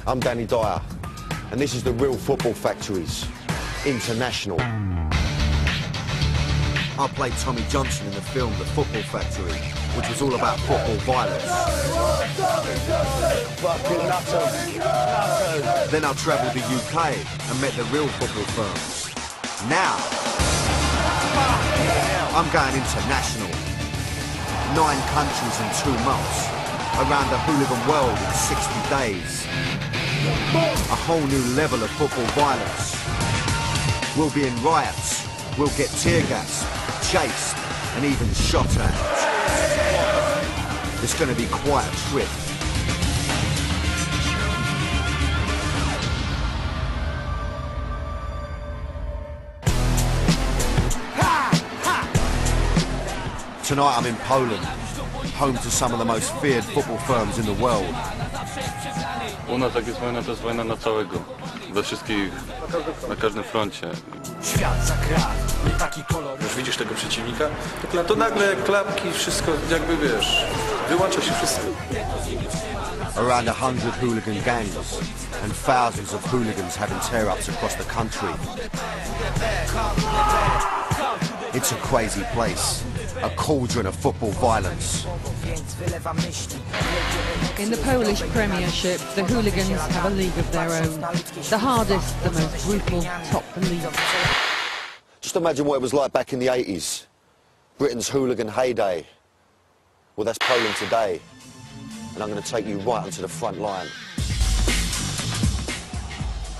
I'm Danny Dyer, and this is the Real Football Factory's International. I played Tommy Johnson in the film The Football Factory, which was all about football violence. Fucking nutters. Then I travelled the UK and met the real football firms. Now, I'm going international. 9 countries in 2 months. Around the hooligan world in 60 days. A whole new level of football violence. We'll be in riots. We'll get tear gas, chased, and even shot at. It's going to be quite a trip. Tonight I'm in Poland, home to some of the most feared football firms in the world. U nas jak jest wojna, to jest wojna na całego. We wszystkich, na każdym froncie. Już widzisz tego przeciwnika, to nagle klapki, wszystko jakby wiesz, wyłącza się wszystko. Around 100 hooligan gangs and thousands of hooligans having tear-ups across the country. It's a crazy place, a cauldron of football violence. In the Polish Premiership, the hooligans have a league of their own. The hardest, the most brutal, top the league. Just imagine what it was like back in the 80s. Britain's hooligan heyday. Well, that's Poland today. And I'm going to take you right onto the front line.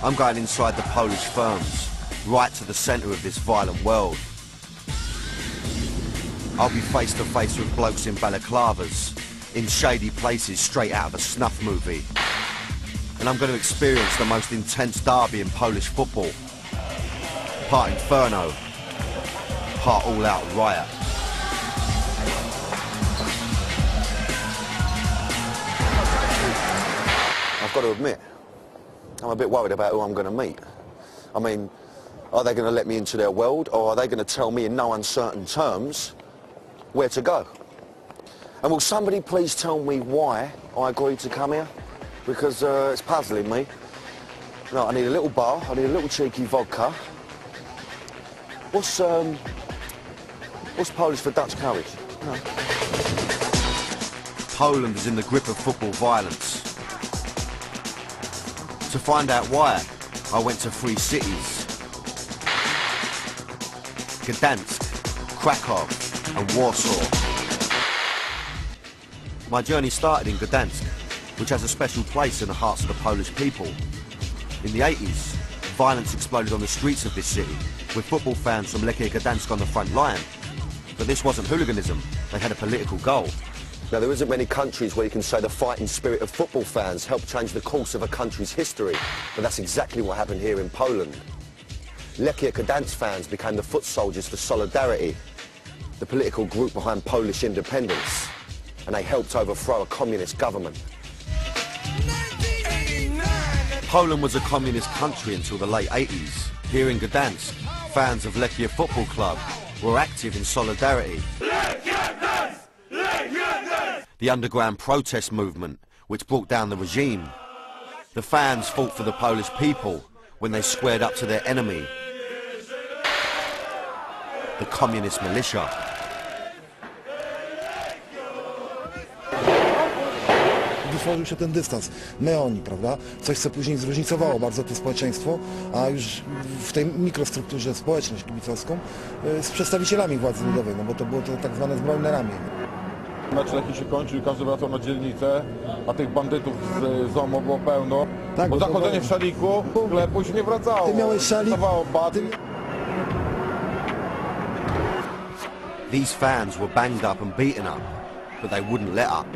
I'm going inside the Polish firms, right to the centre of this violent world. I'll be face to face with blokes in balaclavas, in shady places straight out of a snuff movie. And I'm going to experience the most intense derby in Polish football. Part inferno, part all-out riot. I've got to admit, I'm a bit worried about who I'm going to meet. I mean, are they going to let me into their world, or are they going to tell me in no uncertain terms where to go? And will somebody please tell me why I agreed to come here? Because it's puzzling me. No, I need a little bar, I need a little cheeky vodka. What's Polish for Dutch courage? No. Poland is in the grip of football violence. To find out why, I went to 3 cities. Gdansk, Krakow and Warsaw. My journey started in Gdansk, which has a special place in the hearts of the Polish people. In the 80s, violence exploded on the streets of this city, with football fans from Lechia Gdansk on the front line. But this wasn't hooliganism, they had a political goal. Now, there isn't many countries where you can say the fighting spirit of football fans helped change the course of a country's history, but that's exactly what happened here in Poland. Lechia Gdansk fans became the foot soldiers for Solidarity, the political group behind Polish independence, and they helped overthrow a communist government. Poland was a communist country until the late 80s. Here in Gdansk, fans of Lechia Football Club were active in Solidarity, the underground protest movement which brought down the regime. The fans fought for the Polish people when they squared up to their enemy, the communist militia. Wytworzył się ten dystans, my oni, prawda? Coś, co później zróżnicowało bardzo to społeczeństwo, a już w tej mikrostrukturze społeczność kibicowską z przedstawicielami władzy ludowej, no bo to było to tak zwane zbrojne ramię. Mecz Lechii się kończył i każdy wracał na dzielnicę, a tych bandytów z ZOMO było pełno. Tak, bo zachodzenie w szaliku, sklepu się nie wracało. Ty miałeś szalik. These fans were banged up and beaten up, but they wouldn't let up.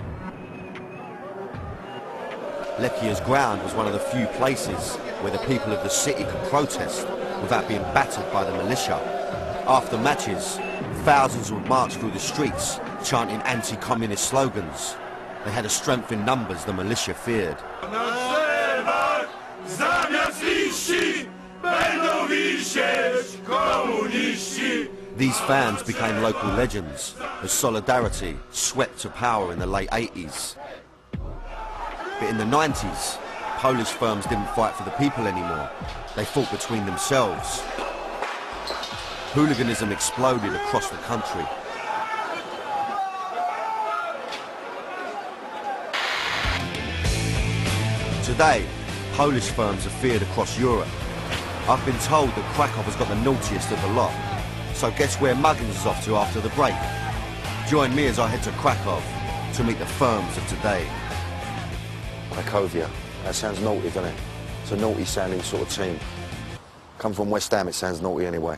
Lechia's ground was one of the few places where the people of the city could protest without being battered by the militia. After matches, thousands would march through the streets, chanting anti-communist slogans. They had a strength in numbers the militia feared. These fans became local legends as Solidarity swept to power in the late 80s. But in the 90s, Polish firms didn't fight for the people anymore. They fought between themselves. Hooliganism exploded across the country. Today, Polish firms are feared across Europe. I've been told that Krakow has got the naughtiest of the lot. So guess where Muggins is off to after the break? Join me as I head to Krakow to meet the firms of today. Cracovia. That sounds naughty, doesn't it? It's a naughty sounding sort of team. Come from West Ham, it sounds naughty anyway.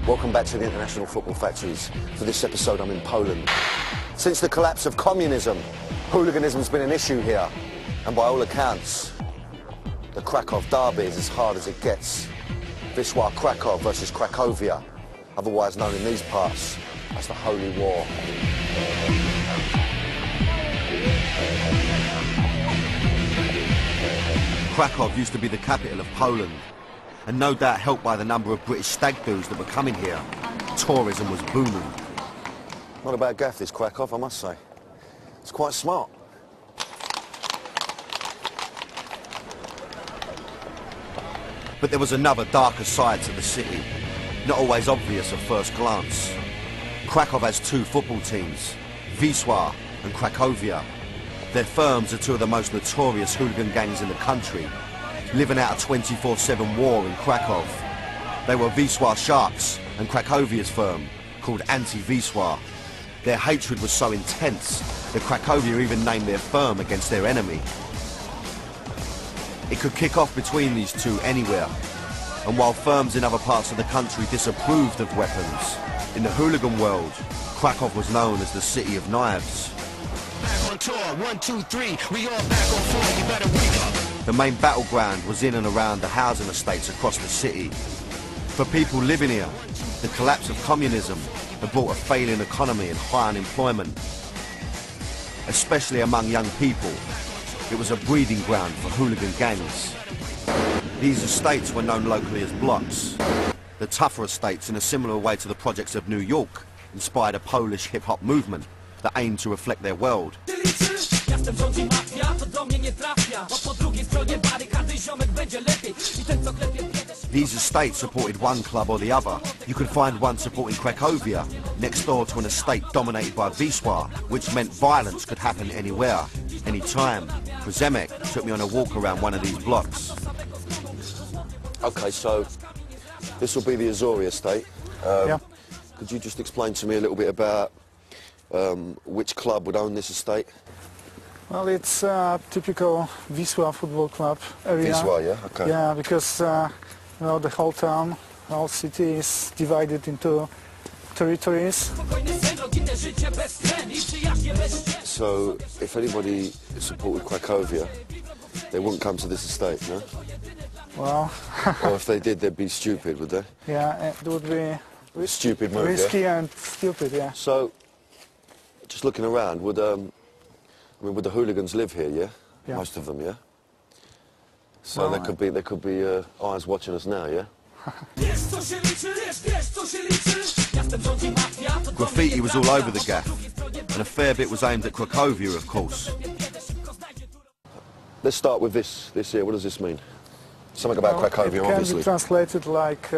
Welcome back to the International Football Factories. For this episode, I'm in Poland. Since the collapse of communism, hooliganism's been an issue here. And by all accounts, the Krakow derby is as hard as it gets. Wisła Krakow versus Cracovia, otherwise known in these parts as the Holy War. Krakow used to be the capital of Poland, and no doubt helped by the number of British stag doos that were coming here. Tourism was booming. Not a bad gaff, this Krakow, I must say. It's quite smart. But there was another darker side to the city, not always obvious at first glance. Krakow has two football teams, Wisła and Cracovia. Their firms are two of the most notorious hooligan gangs in the country, living out a 24/7 war in Krakow. They were Wisła Sharks and Cracovia's firm, called Anti-Wisła. Their hatred was so intense that Cracovia even named their firm against their enemy. It could kick off between these two anywhere, and while firms in other parts of the country disapproved of weapons, in the hooligan world, Krakow was known as the City of Knives. Back on tour, 1, 2, 3, we all back on 4, you better wake up. The main battleground was in and around the housing estates across the city. For people living here, the collapse of communism had brought a failing economy and high unemployment. Especially among young people, it was a breeding ground for hooligan gangs. These estates were known locally as blocks. The tougher estates, in a similar way to the projects of New York, inspired a Polish hip-hop movement that aimed to reflect their world. These estates supported one club or the other. You could find one supporting Cracovia, next door to an estate dominated by Wisła, which meant violence could happen anywhere, anytime. Przemek took me on a walk around one of these blocks. Okay, so this will be the Azori estate. Yeah. Could you just explain to me a little bit about which club would own this estate? Well, it's a typical Wisła football club area. Wisła, yeah? Okay. Yeah, because you know, the whole town, the whole city is divided into territories. So, if anybody supported Cracovia, they wouldn't come to this estate, no? Well, Or if they did, they'd be stupid, would they? yeah, it would be Stupid move, risky yeah? and stupid, yeah. So, just looking around, would would the hooligans live here, yeah? Yeah. Most of them, yeah? So Well, there could be eyes watching us now, yeah? Graffiti was all over the gaff, and a fair bit was aimed at Cracovia, of course. Let's start with this here. What does this mean? Something about Cracovia, it can obviously. be translated like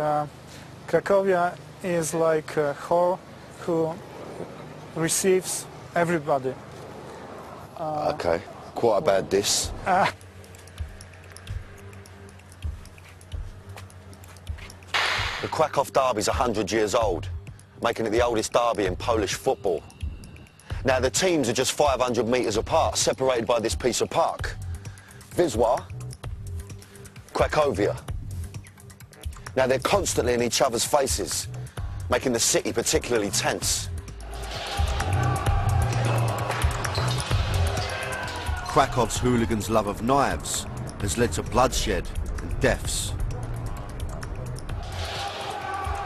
Cracovia is like a whore who receives everybody. Okay, quite a bad diss. The Krakow derby's 100 years old, making it the oldest derby in Polish football. Now, the teams are just 500 metres apart, separated by this piece of park. Wisła, Cracovia. Now, they're constantly in each other's faces, making the city particularly tense. Krakow's hooligans' love of knives has led to bloodshed and deaths.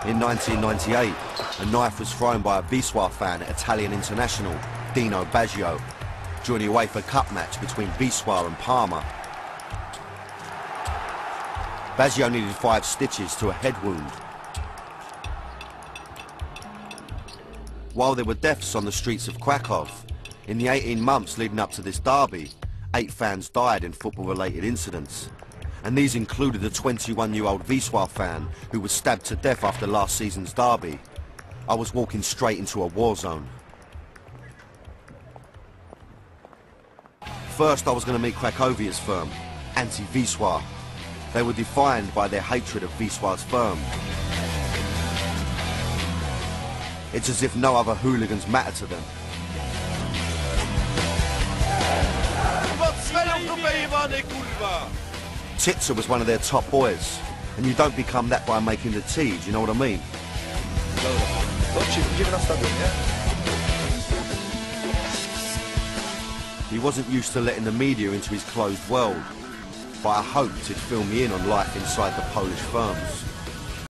In 1998, a knife was thrown by a Wisła fan at Italian international Dino Baggio during the UEFA Cup match between Wisła and Parma. Baggio needed 5 stitches to a head wound. While there were deaths on the streets of Krakow, in the 18 months leading up to this derby, 8 fans died in football-related incidents. And these included a 21-year-old Wisła fan who was stabbed to death after last season's derby. I was walking straight into a war zone. First, I was going to meet Krakowia's firm, Anti-Wisła. They were defined by their hatred of Wisła's firm. It's as if no other hooligans matter to them. Titsa was one of their top boys, and you don't become that by making the tea, do you know what I mean? He wasn't used to letting the media into his closed world, but I hoped he'd fill me in on life inside the Polish firms.